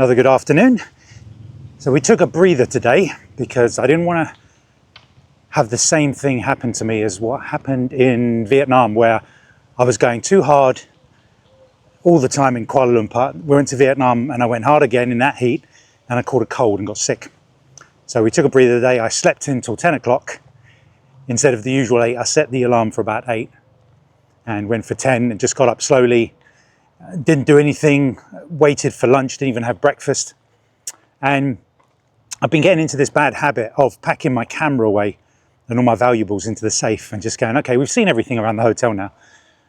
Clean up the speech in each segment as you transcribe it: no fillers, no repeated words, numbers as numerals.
Another good afternoon. So we took a breather today because I didn't want to have the same thing happen to me as what happened in Vietnam, where I was going too hard all the time in Kuala Lumpur. We went to Vietnam and I went hard again in that heat and I caught a cold and got sick. So we took a breather today. I slept until 10 o'clock. Instead of the usual 8, I set the alarm for about 8 and went for 10 and just got up slowly. Didn't do anything, waited for lunch, didn't even have breakfast. And I've been getting into this bad habit of packing my camera away and all my valuables into the safe and just going, okay, we've seen everything around the hotel now.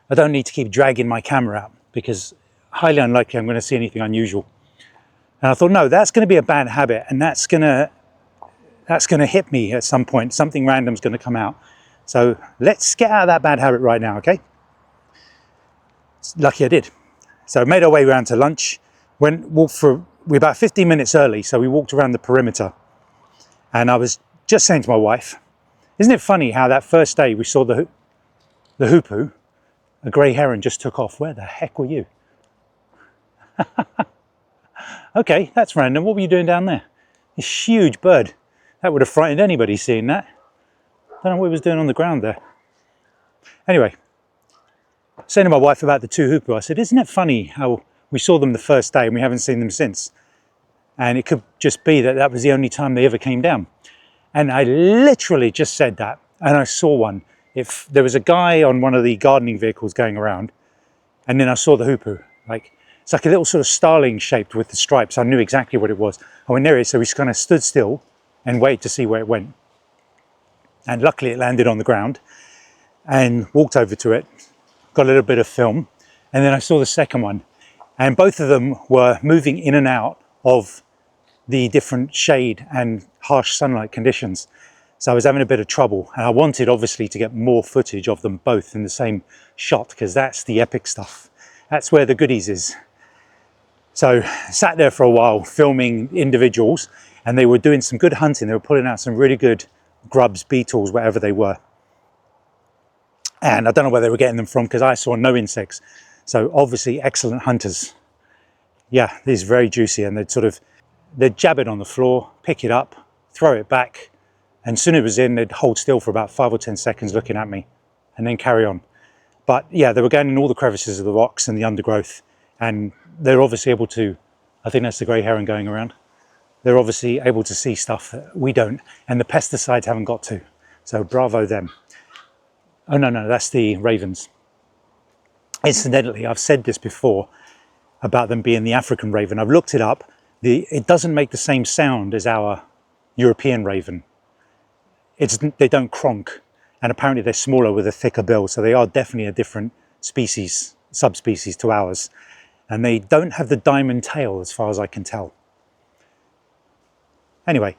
I don't need to keep dragging my camera out because highly unlikely I'm going to see anything unusual. And I thought, no, that's going to be a bad habit and that's going to hit me at some point. Something random's going to come out. So let's get out of that bad habit right now, okay? Lucky I did. So made our way around to lunch, we're about 15 minutes early, so we walked around the perimeter. And I was just saying to my wife, isn't it funny how that first day we saw the hoopoe, a grey heron just took off. Where the heck were you? Okay, that's random. What were you doing down there? This huge bird. That would have frightened anybody seeing that. Don't know what he was doing on the ground there. Anyway, saying to my wife about the two hoopoe, I said, isn't it funny how we saw them the first day and we haven't seen them since? And it could just be that that was the only time they ever came down. And I literally just said that, and I saw one. If there was a guy on one of the gardening vehicles going around, and then I saw the hoopoe. It's like a little sort of starling shaped with the stripes. I knew exactly what it was. I went near it, so we just kind of stood still and waited to see where it went. And luckily it landed on the ground and walked over to it, got a little bit of film, and then I saw the second one. And both of them were moving in and out of the different shade and harsh sunlight conditions. So I was having a bit of trouble, and I wanted obviously to get more footage of them both in the same shot, because that's the epic stuff. That's where the goodies is. So sat there for a while filming individuals, and they were doing some good hunting. They were pulling out some really good grubs, beetles, whatever they were. And I don't know where they were getting them from because I saw no insects. So obviously excellent hunters. Yeah, these are very juicy, and they'd jab it on the floor, pick it up, throw it back, and as soon as it was in, they'd hold still for about 5 or 10 seconds looking at me and then carry on. But yeah, they were going in all the crevices of the rocks and the undergrowth, and they're obviously able to, I think that's the grey heron going around, they're obviously able to see stuff that we don't, and the pesticides haven't got to. So bravo them. Oh no, that's the ravens. Incidentally, I've said this before about them being the African raven. I've looked it up. It doesn't make the same sound as our European raven. They don't cronk, and apparently they're smaller with a thicker bill, so they are definitely a different species, subspecies to ours. And they don't have the diamond tail as far as I can tell. Anyway,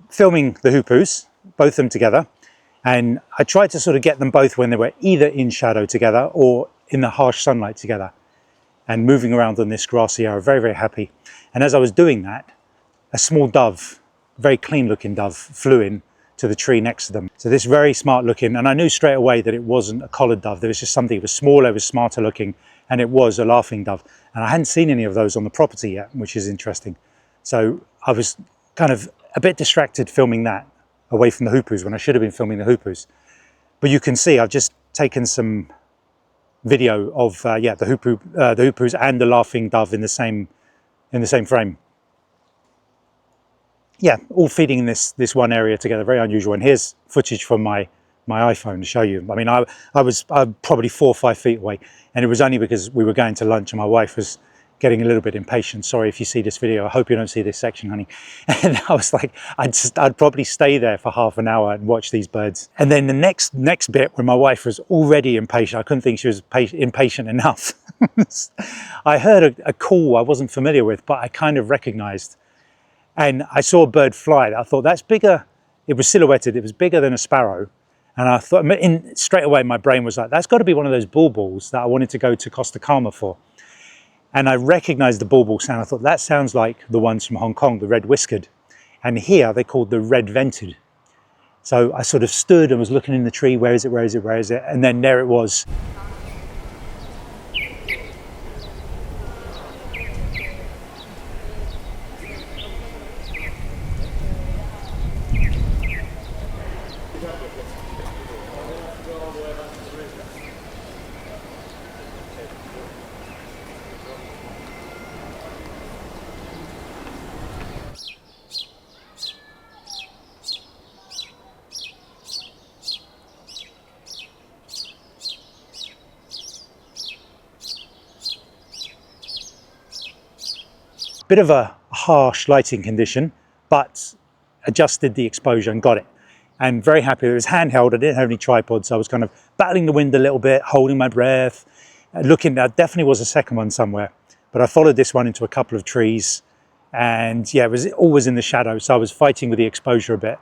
filming the hoopoes, both of them together, and I tried to sort of get them both when they were either in shadow together or in the harsh sunlight together, and moving around on this grassy area, very, very happy. And as I was doing that, a small dove, very clean looking dove, flew in to the tree next to them. So this very smart looking, and I knew straight away that it wasn't a collared dove. There was just something, it was smaller, it was smarter looking, and it was a laughing dove. And I hadn't seen any of those on the property yet, which is interesting. So I was kind of a bit distracted filming that away from the hoopoes when I should have been filming the hoopoes. But you can see I've just taken some video of the hoopoes and the laughing dove in the same frame. Yeah, all feeding in this one area together, very unusual. And here's footage from my iPhone to show you. I mean, I was probably 4 or 5 feet away, and it was only because we were going to lunch and my wife was getting a little bit impatient. Sorry if you see this video, I hope you don't see this section, honey. And I was like, I'd probably stay there for half an hour and watch these birds. And then the next bit, when my wife was already impatient, I couldn't think she was impatient enough. I heard a call I wasn't familiar with, but I kind of recognized. And I saw a bird fly. I thought, that's bigger. It was silhouetted. It was bigger than a sparrow. And I thought, straight away, my brain was like, that's got to be one of those bulbuls that I wanted to go to Costa Calma for. And I recognized the bulbul sound. I thought, that sounds like the ones from Hong Kong, the red-whiskered. And here they're called the red-vented. So I sort of stood and was looking in the tree, where is it, where is it, where is it? And then there it was. Bit of a harsh lighting condition, but adjusted the exposure and got it. And very happy. It was handheld. I didn't have any tripod, so I was kind of battling the wind a little bit, holding my breath, looking. There definitely was a second one somewhere, but I followed this one into a couple of trees, and yeah, it was always in the shadow, so I was fighting with the exposure a bit,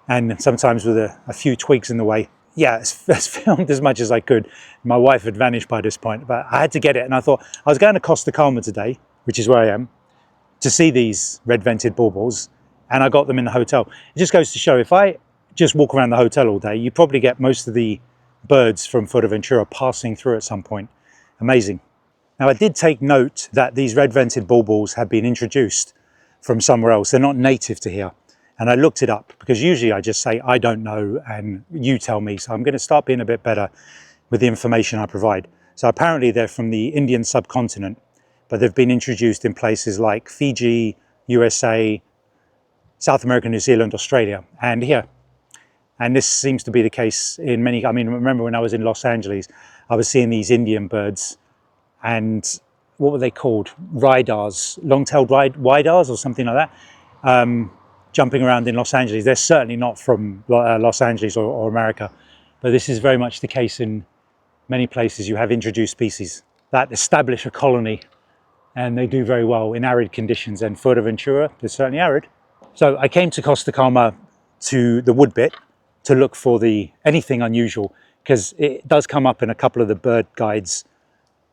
and sometimes with a few twigs in the way. Yeah, it's filmed as much as I could. My wife had vanished by this point, but I had to get it, and I thought I was going to Costa Calma today, which is where I am, to see these red-vented bulbuls, and I got them in the hotel. It just goes to show, if I just walk around the hotel all day, you probably get most of the birds from Fuerteventura passing through at some point. Amazing. Now, I did take note that these red-vented bulbuls have been introduced from somewhere else. They're not native to here. And I looked it up, because usually I just say, I don't know, and you tell me. So I'm going to start being a bit better with the information I provide. So apparently they're from the Indian subcontinent, but they've been introduced in places like Fiji, USA, South America, New Zealand, Australia, and here. And this seems to be the case in many. I mean, remember when I was in Los Angeles, I was seeing these Indian birds, and what were they called? Rhydars, long-tailed whydars or something like that, jumping around in Los Angeles. They're certainly not from Los Angeles or America, but this is very much the case in many places. You have introduced species that establish a colony, and they do very well in arid conditions, and Fuerteventura is certainly arid. So I came to Costa Calma, to the wood bit, to look for anything unusual, because it does come up in a couple of the bird guides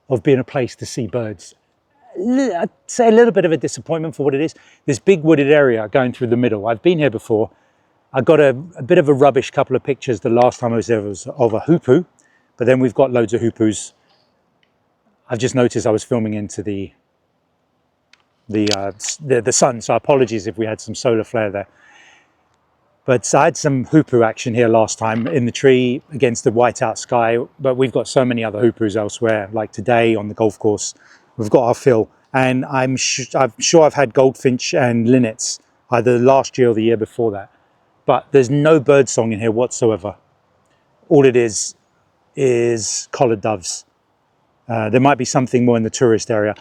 of being a place to see birds. I'd say a little bit of a disappointment for what it is. This big wooded area going through the middle. I've been here before. I got a bit of a rubbish couple of pictures the last time I was there was of a hoopoe, but then we've got loads of hoopoes. I've just noticed I was filming into the sun, so apologies if we had some solar flare there. But I had some hoopoe action here last time in the tree against the whiteout sky, but we've got so many other hoopoes elsewhere, like today on the golf course. We've got our fill, and I'm sure I've had goldfinch and linnets either last year or the year before that, but there's no bird song in here whatsoever. All it is collared doves. There might be something more in the tourist area.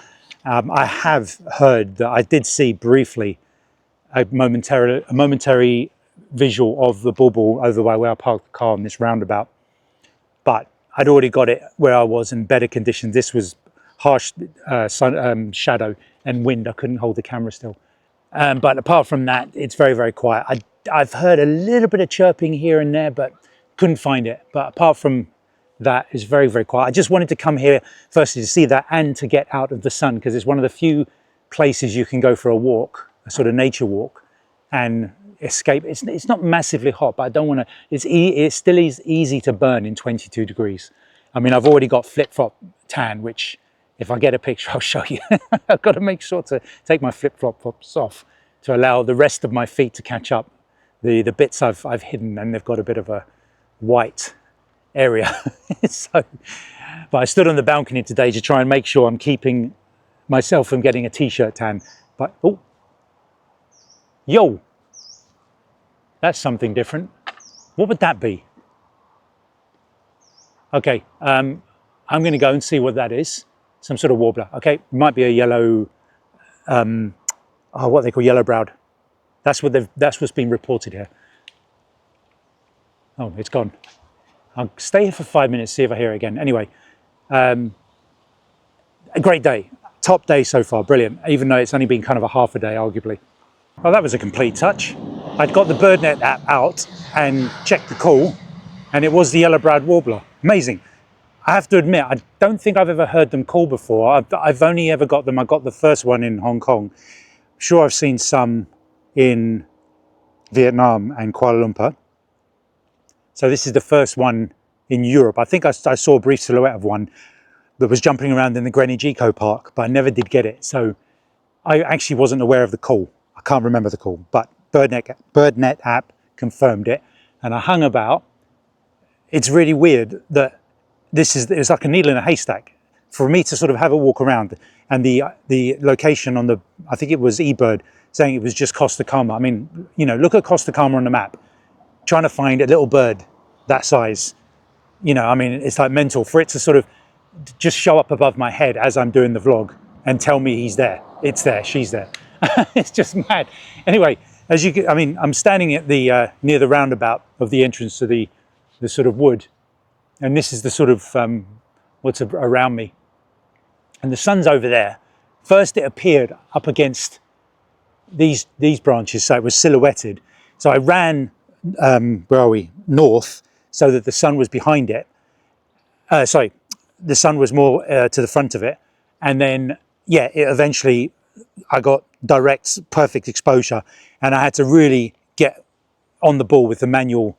I have heard that I did see briefly a momentary visual of the bulbul over by where I parked the car on this roundabout, but I'd already got it where I was in better conditions. This was harsh sun, shadow and wind. I couldn't hold the camera still, but apart from that, it's very, very quiet. I've heard a little bit of chirping here and there, but couldn't find it. But apart from that, it's very, very quiet. I just wanted to come here firstly to see that and to get out of the sun, because it's one of the few places you can go for a walk, a sort of nature walk, and escape. It's not massively hot, but I don't want to. It still is easy to burn in 22 degrees. I mean, I've already got flip-flop tan, which if I get a picture, I'll show you. I've got to make sure to take my flip-flops off to allow the rest of my feet to catch up. The bits I've hidden, and they've got a bit of a white area. So, but I stood on the balcony today to try and make sure I'm keeping myself from getting a t-shirt tan. But oh, yo, that's something different. What would that be? Okay, I'm going to go and see what that is. Some sort of warbler. Okay, it might be a yellow, what they call yellow-browed. That's what's been reported here. Oh, it's gone. I'll stay here for 5 minutes, see if I hear it again. Anyway, a great day. Top day so far, brilliant. Even though it's only been kind of a half a day, arguably. Well, that was a complete touch. I'd got the BirdNet app out and checked the call, and it was the yellow-browed warbler. Amazing. I have to admit, I don't think I've ever heard them call before. I've only ever got them. I got the first one in Hong Kong. I'm sure I've seen some in Vietnam and Kuala Lumpur. So this is the first one in Europe. I think I saw a brief silhouette of one that was jumping around in the Greenwich Eco Park, but I never did get it. So I actually wasn't aware of the call. I can't remember the call, but BirdNet app confirmed it, and I hung about. It's really weird that it's like a needle in a haystack for me to sort of have a walk around, and the location on I think it was eBird saying it was just Costa Calma. I mean, you know, look at Costa Calma on the map, trying to find a little bird that size. You know, I mean, it's like mental for it to sort of just show up above my head as I'm doing the vlog. and tell me he's there. It's there, she's there. It's just mad. Anyway, as you can, I mean, I'm standing at the near the roundabout of the entrance to the sort of wood, and this is the sort of what's around me. And the sun's over there. First it appeared up against these branches, so it was silhouetted. So I ran, where are we, north, so that the sun was behind it. Sorry, the sun was more to the front of it. And then, yeah, eventually I got direct, perfect exposure, and I had to really get on the ball with the manual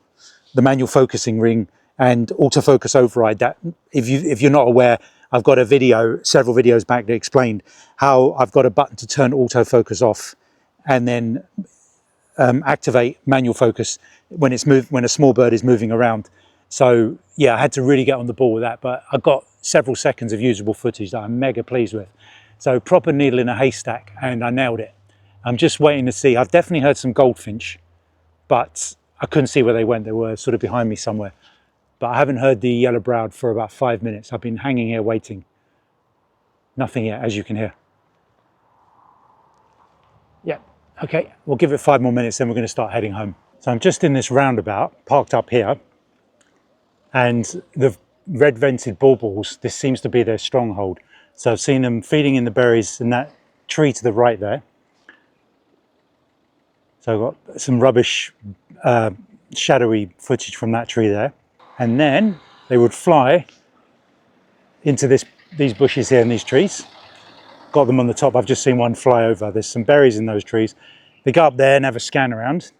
focusing ring and autofocus override. That, if you're not aware, I've got a video, several videos back, that explained how I've got a button to turn autofocus off and then activate manual focus when a small bird is moving around. So yeah, I had to really get on the ball with that, but I got several seconds of usable footage that I'm mega pleased with. So proper needle in a haystack, and I nailed it. I'm just waiting to see. I've definitely heard some goldfinch, but I couldn't see where they went. They were sort of behind me somewhere. But I haven't heard the yellow-browed for about 5 minutes. I've been hanging here waiting. Nothing yet, as you can hear. Yeah, okay, we'll give it 5 more minutes, then we're going to start heading home. So I'm just in this roundabout, parked up here, and the red-vented bulbuls, this seems to be their stronghold. So I've seen them feeding in the berries in that tree to the right there. So I've got some rubbish, shadowy footage from that tree there. And then they would fly into these bushes here and these trees. Got them on the top. I've just seen one fly over. There's some berries in those trees. They go up there and have a scan around.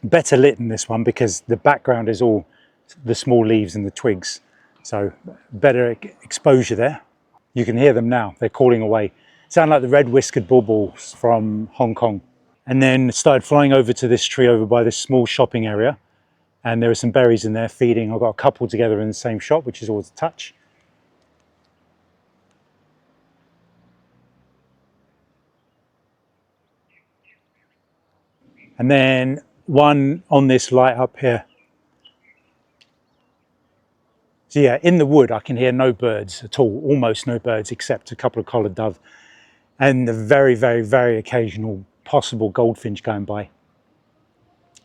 Better lit in this one because the background is all the small leaves and the twigs. So better exposure there. You can hear them now, they're calling away. Sound like the red-whiskered bulbuls from Hong Kong. And then started flying over to this tree over by this small shopping area. And there are some berries in there feeding. I've got a couple together in the same shot, which is always a touch. And then one on this light up here. So yeah, in the wood, I can hear no birds at all, almost no birds, except a couple of collared dove and the very, very, very occasional possible goldfinch going by.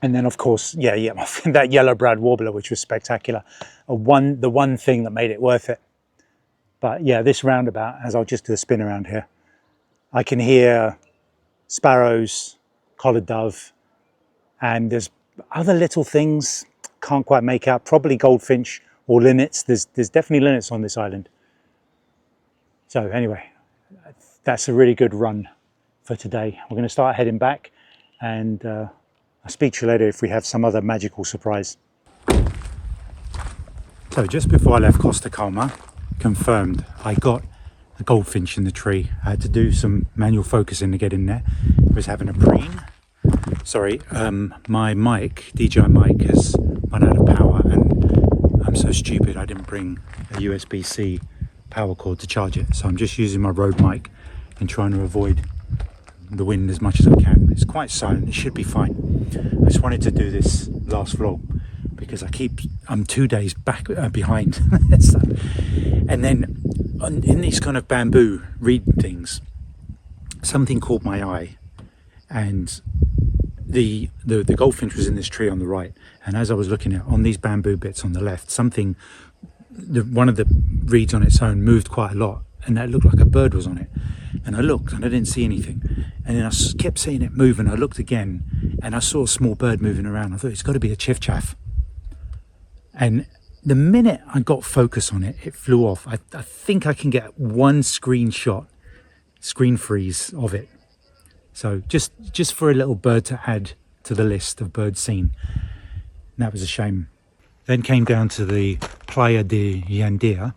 And then of course, yeah, that yellow-browed warbler, which was spectacular. The one thing that made it worth it. But yeah, this roundabout, as I'll just do a spin around here, I can hear sparrows, collared dove, and there's other little things, can't quite make out, probably goldfinch, or linnets. There's definitely linnets on this island. So anyway, that's a really good run for today. We're going to start heading back, and I'll speak to you later if we have some other magical surprise. So just before I left Costa Calma, confirmed I got a goldfinch in the tree. I had to do some manual focusing to get in there. It was having a preen. Sorry, my mic, DJI mic, has run out of power, and I'm so stupid I didn't bring a USB-C power cord to charge it. So I'm just using my Rode mic and trying to avoid the wind as much as I can. It's quite silent, it should be fine. I just wanted to do this last vlog because I'm 2 days back behind. So, and then in these kind of bamboo reed things, something caught my eye, and the goldfinch was in this tree on the right, and as I was looking at on these bamboo bits on the left, one of the reeds on its own moved quite a lot, and that looked like a bird was on it. And I looked and I didn't see anything, and then I kept seeing it move, and I looked again and I saw a small bird moving around. I thought it's got to be a chiffchaff, and the minute I got focus on it, it flew off. I think I can get one screen freeze of it. So just for a little bird to add to the list of birds seen. And that was a shame. Then came down to the Playa de Yandia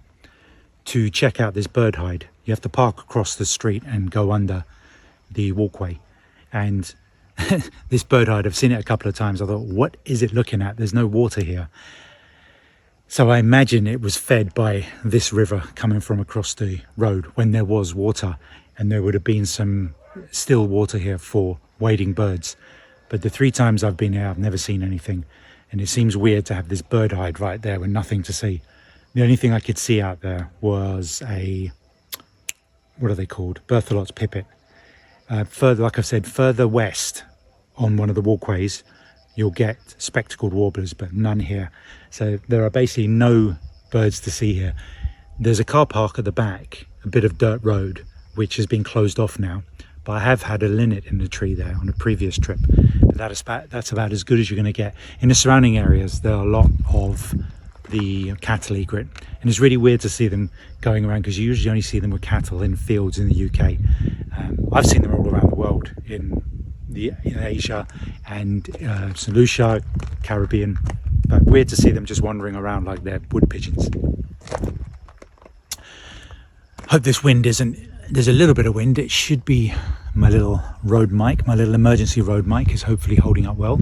to check out this bird hide. You have to park across the street and go under the walkway. And this bird hide, I've seen it a couple of times. I thought, what is it looking at? There's no water here. So I imagine it was fed by this river coming from across the road when there was water, and there would have been some still water here for wading birds. But the 3 times I've been here, I've never seen anything. And it seems weird to have this bird hide right there with nothing to see. The only thing I could see out there was a, what are they called? Berthelot's pipit. Further, like I said, further west on one of the walkways, you'll get spectacled warblers, but none here. So there are basically no birds to see here. There's a car park at the back, a bit of dirt road, which has been closed off now. But I have had a linnet in the tree there on a previous trip. But that's about as good as you're going to get. In the surrounding areas, there are a lot of the cattle egret. And it's really weird to see them going around, because you usually only see them with cattle in fields in the UK. I've seen them all around the world, in Asia and St. Lucia, Caribbean. But weird to see them just wandering around like they're wood pigeons. Hope this wind isn't... There's a little bit of wind. It should be my little road mic. My little emergency road mic is hopefully holding up well.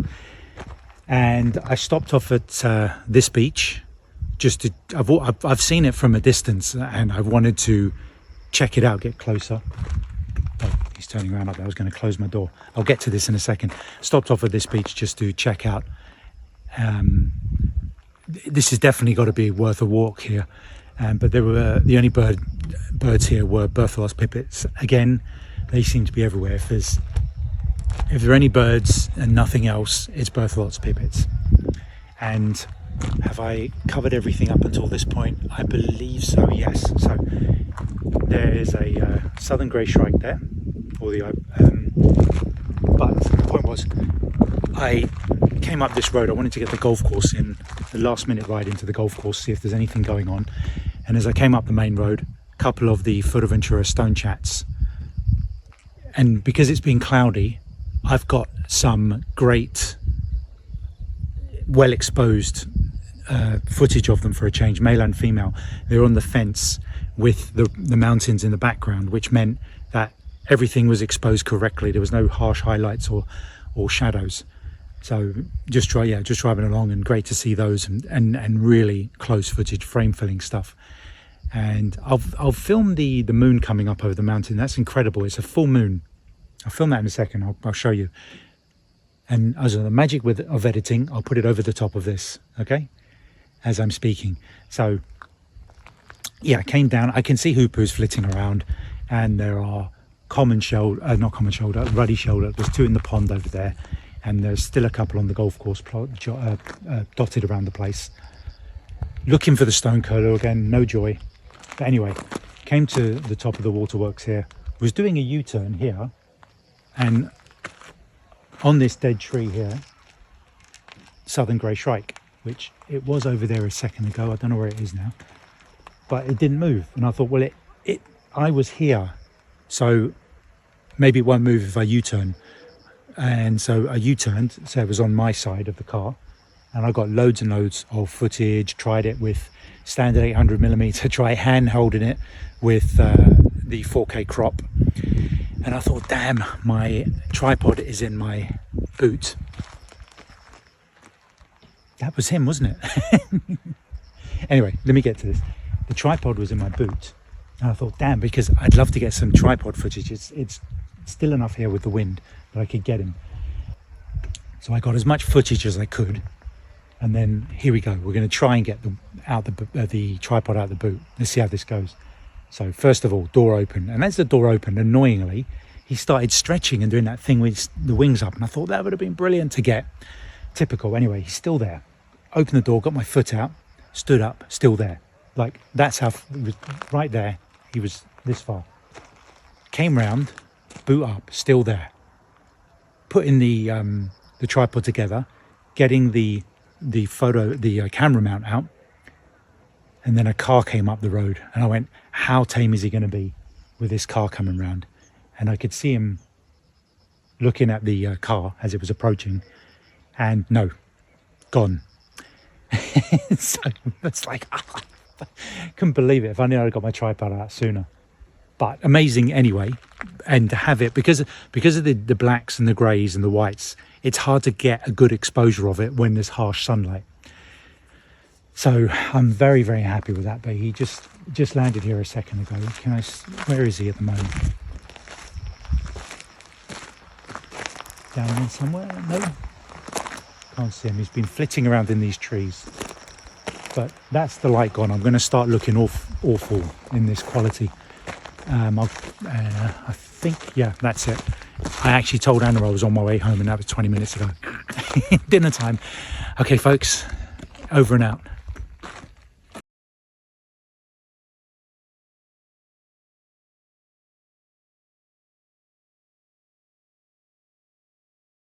And I stopped off at this beach. Just to, I've seen it from a distance, and I wanted to check it out, get closer. Oh, he's turning around up there. I was going to close my door. I'll get to this in a second. Stopped off at this beach just to check out. This has definitely got to be worth a walk here. But there were the only birds here were Berthelot's pipits. Again, they seem to be everywhere. If there are any birds and nothing else, it's Berthelot's pipits. And have I covered everything up until this point? I believe so, yes. So there is a southern grey shrike there, but the point was, I came up this road. I wanted to get the golf course in, the last minute ride into the golf course, see if there's anything going on. And as I came up the main road, a couple of the Fuerteventura stone chats. And because it's been cloudy, I've got some great, well exposed footage of them for a change, male and female. They're on the fence with the mountains in the background, which meant that everything was exposed correctly. There was no harsh highlights or shadows. So just driving along, and great to see those, and really close footage, frame filling stuff. And I'll film the moon coming up over the mountain. That's incredible. It's a full moon. I'll film that in a second. I'll show you. And as the magic of editing, I'll put it over the top of this, okay, as I'm speaking. So yeah, I came down. I can see hoopoes flitting around, and there are ruddy shoulder. There's 2 in the pond over there. And there's still a couple on the golf course dotted around the place. Looking for the stone curlew again, no joy. But anyway, came to the top of the waterworks here, was doing a U-turn here, and on this dead tree here, southern grey shrike, which it was over there a second ago. I don't know where it is now, but it didn't move. And I thought, well, I was here, so maybe it won't move if I U-turn. And so I U-turned, so it was on my side of the car, and I got loads and loads of footage. Tried it with standard 800mm, try hand holding it with the 4K crop, and I thought, damn, my tripod is in my boot. That was him, wasn't it? Anyway, let me get to this. The tripod was in my boot, and I thought, damn, because I'd love to get some tripod footage. It's still enough here with the wind that I could get him. So I got as much footage as I could, and then here we go. We're going to try and get the tripod out of the boot. Let's see how this goes. So first of all, door open, and as the door opened, annoyingly, he started stretching and doing that thing with the wings up, and I thought that would have been brilliant to get. Typical. Anyway, he's still there. Opened the door, got my foot out, stood up, still there. Like, that's how, it was right there. He was this far. Came round, boot up, still there. Putting the tripod together, getting the camera mount out, and then a car came up the road, and I went, how tame is he going to be with this car coming round? And I could see him looking at the car as it was approaching, and no, gone. So it's like, couldn't believe it. If I knew I'd got my tripod out sooner. But amazing anyway, and to have it, because of the blacks and the greys and the whites, it's hard to get a good exposure of it when there's harsh sunlight. So I'm very, very happy with that. But he just landed here a second ago. Where is he at the moment? Down there somewhere? No. Can't see him. He's been flitting around in these trees. But that's the light gone. I'm going to start looking awful in this quality. I think, yeah, that's it. I actually told Anna I was on my way home, and that was 20 minutes ago. Dinner time. Okay, folks, over and out.